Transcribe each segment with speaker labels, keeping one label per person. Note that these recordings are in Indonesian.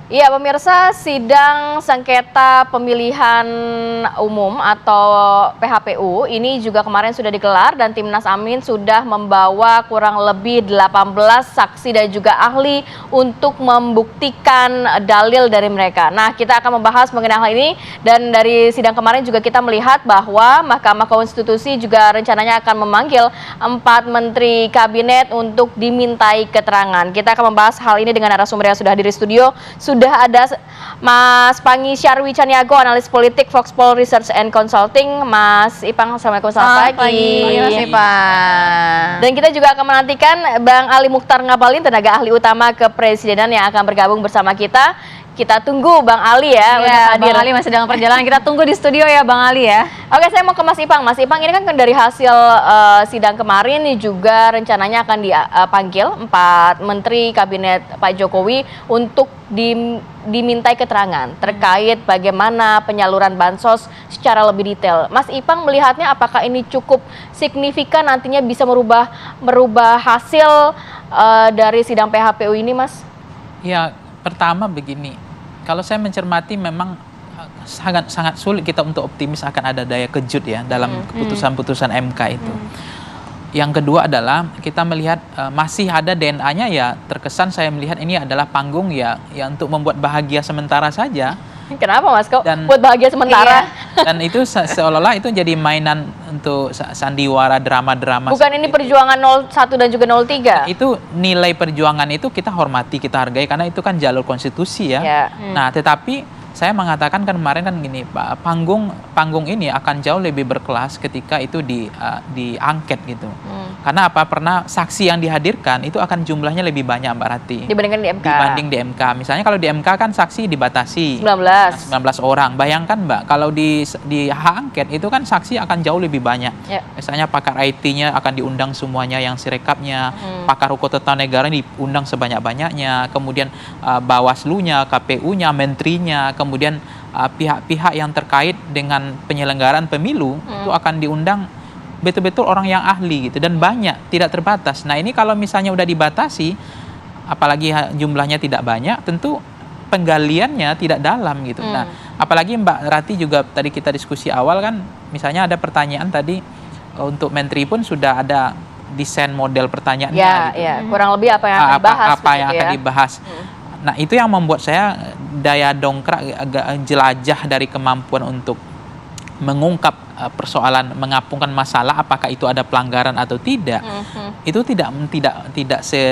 Speaker 1: Iya, pemirsa, sidang sengketa pemilihan umum atau PHPU ini juga kemarin sudah digelar dan Timnas Amin sudah membawa kurang lebih 18 saksi dan juga ahli untuk membuktikan dalil dari mereka. Nah, kita akan membahas mengenai hal ini dan dari sidang kemarin juga kita melihat bahwa Mahkamah Konstitusi juga rencananya akan memanggil 4 menteri kabinet untuk dimintai keterangan. Kita akan membahas hal ini dengan narasumber yang sudah hadir di studio. Sudah ada Mas Pangi Syarwi Caniago, analis politik Foxpol Research and Consulting. Mas Ipang, assalamualaikum, selamat pagi.
Speaker 2: Mas Ipang.
Speaker 1: Dan kita juga akan menantikan Bang Ali Mukhtar Ngabalin, tenaga ahli utama kepresidenan yang akan bergabung bersama kita. Kita tunggu Bang Ali ya, untuk hadir.
Speaker 2: Bang Ali masih dalam perjalanan, kita tunggu di studio ya Bang Ali ya.
Speaker 1: Oke, saya mau ke Mas Ipang. Mas Ipang, ini kan dari hasil sidang kemarin ini juga rencananya akan dipanggil 4 menteri kabinet Pak Jokowi untuk dimintai keterangan terkait bagaimana penyaluran bansos secara lebih detail. Mas Ipang melihatnya apakah ini cukup signifikan nantinya bisa merubah hasil dari sidang PHPU ini, Mas?
Speaker 3: Ya, pertama begini, kalau saya mencermati memang sangat sulit kita untuk optimis akan ada daya kejut ya dalam keputusan-putusan MK itu. Yang kedua adalah kita melihat masih ada DNA-nya, ya terkesan saya melihat ini adalah panggung ya untuk membuat bahagia sementara saja.
Speaker 1: Kenapa Mas, kok buat bahagia sementara?
Speaker 3: Iya. Dan itu seolah-olah itu jadi mainan untuk sandiwara, drama-drama.
Speaker 1: Bukan ini perjuangan 01 dan juga 03?
Speaker 3: Itu nilai perjuangan itu kita hormati, kita hargai karena itu kan jalur konstitusi ya. Nah, tetapi saya mengatakan kan kemarin kan gini, Pak, panggung ini akan jauh lebih berkelas ketika itu diangket gitu. Karena pernah saksi yang dihadirkan itu akan jumlahnya lebih banyak, Mbak Rati.
Speaker 1: Dibandingkan di MK.
Speaker 3: Dibanding di MK. Misalnya kalau di MK kan saksi dibatasi
Speaker 1: 19
Speaker 3: orang. Bayangkan Mbak, kalau di hak angket itu kan saksi akan jauh lebih banyak. Misalnya pakar IT-nya akan diundang semuanya yang sirekapnya, pakar hukum tata negara diundang sebanyak-banyaknya, kemudian Bawaslu-nya, KPU-nya, menterinya, kemudian pihak-pihak yang terkait dengan penyelenggaraan pemilu itu akan diundang betul-betul orang yang ahli gitu, dan banyak, tidak terbatas. Nah, ini kalau misalnya udah dibatasi, apalagi jumlahnya tidak banyak, tentu penggaliannya tidak dalam gitu. Nah, apalagi Mbak Rati juga tadi kita diskusi awal kan, misalnya ada pertanyaan tadi untuk menteri pun sudah ada desain model pertanyaannya.
Speaker 1: Ya,
Speaker 3: gitu.
Speaker 1: ya, kurang lebih apa yang akan dibahas.
Speaker 3: Apa yang akan dibahas. Nah, itu yang membuat saya daya dongkrak agak jelajah dari kemampuan untuk mengungkap persoalan, mengapungkan masalah apakah itu ada pelanggaran atau tidak. Itu tidak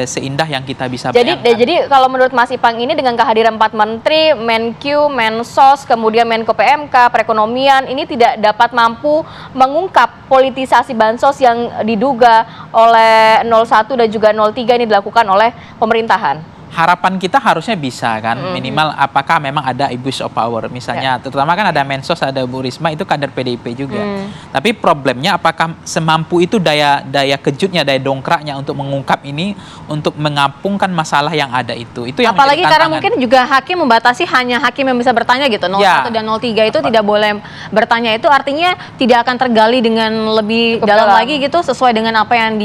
Speaker 3: seindah yang kita bisa bayangkan.
Speaker 1: Jadi kalau menurut Mas Ipang ini dengan kehadiran 4 menteri, Menq, Mensos, kemudian Menko PMK, perekonomian, ini tidak dapat mampu mengungkap politisasi bansos yang diduga oleh 01 dan juga 03 ini dilakukan oleh pemerintahan.
Speaker 3: Harapan kita harusnya bisa kan, minimal apakah memang ada abuse of power misalnya, terutama kan ada Mensos, ada Bu Risma, itu kader PDIP juga. Tapi problemnya apakah semampu itu daya kejutnya, daya dongkraknya untuk mengungkap ini, untuk mengapungkan masalah yang ada itu yang
Speaker 2: apalagi karena mungkin juga hakim membatasi hanya hakim yang bisa bertanya gitu, 01 dan 03 itu tidak boleh bertanya, itu artinya tidak akan tergali dengan lebih dalam lagi gitu sesuai dengan apa yang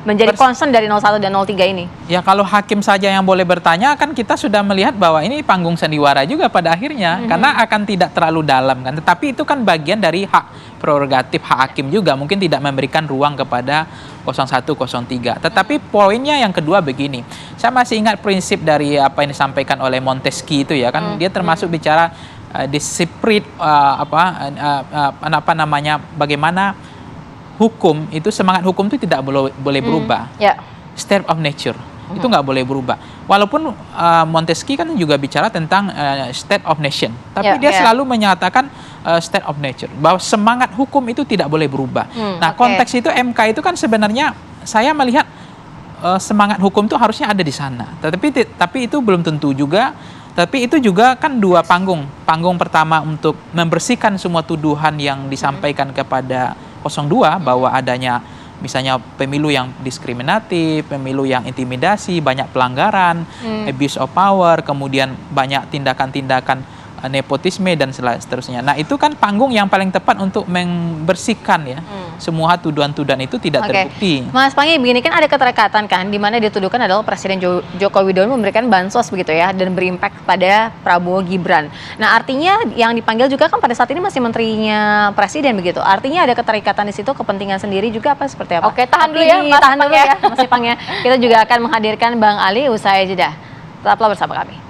Speaker 2: menjadi concern dari 01 dan 03 ini.
Speaker 3: Ya, kalau hakim saja yang boleh bertanya kan kita sudah melihat bahwa ini panggung sandiwara juga pada akhirnya, karena akan tidak terlalu dalam kan. Tetapi itu kan bagian dari hak prerogatif hak hakim juga, mungkin tidak memberikan ruang kepada 01, 03. Tetapi poinnya yang kedua begini, saya masih ingat prinsip dari apa yang disampaikan oleh Montesquieu itu ya kan, dia termasuk bicara the spirit bagaimana hukum itu, semangat hukum itu tidak boleh berubah. State of nature itu nggak boleh berubah. Walaupun Montesquieu kan juga bicara tentang state of nation, tapi dia selalu menyatakan state of nature, bahwa semangat hukum itu tidak boleh berubah. Nah, konteks itu MK itu kan sebenarnya saya melihat semangat hukum itu harusnya ada di sana. Tapi itu belum tentu juga. Tapi itu juga kan dua panggung. Panggung pertama untuk membersihkan semua tuduhan yang disampaikan kepada 02 bahwa adanya misalnya pemilu yang diskriminatif, pemilu yang intimidasi, banyak pelanggaran, abuse of power, kemudian banyak tindakan-tindakan nepotisme dan seterusnya. Nah, itu kan panggung yang paling tepat untuk membersihkan ya. Semua tuduhan-tuduhan itu tidak terbukti.
Speaker 2: Mas Pangi, begini kan ada keterikatan kan, di mana dituduhkan adalah Presiden Joko Widodo memberikan bansos begitu ya, dan berimpact pada Prabowo Gibran. Nah, artinya yang dipanggil juga kan pada saat ini masih menterinya Presiden begitu. Artinya ada keterikatan di situ, kepentingan sendiri juga apa seperti apa?
Speaker 1: Oke, tahan dulu ya, Mas
Speaker 2: tahan dulu
Speaker 1: Pang ya.
Speaker 2: ya, Mas Ipang ya. Kita juga akan menghadirkan Bang Ali usai jeda. Tetaplah bersama kami.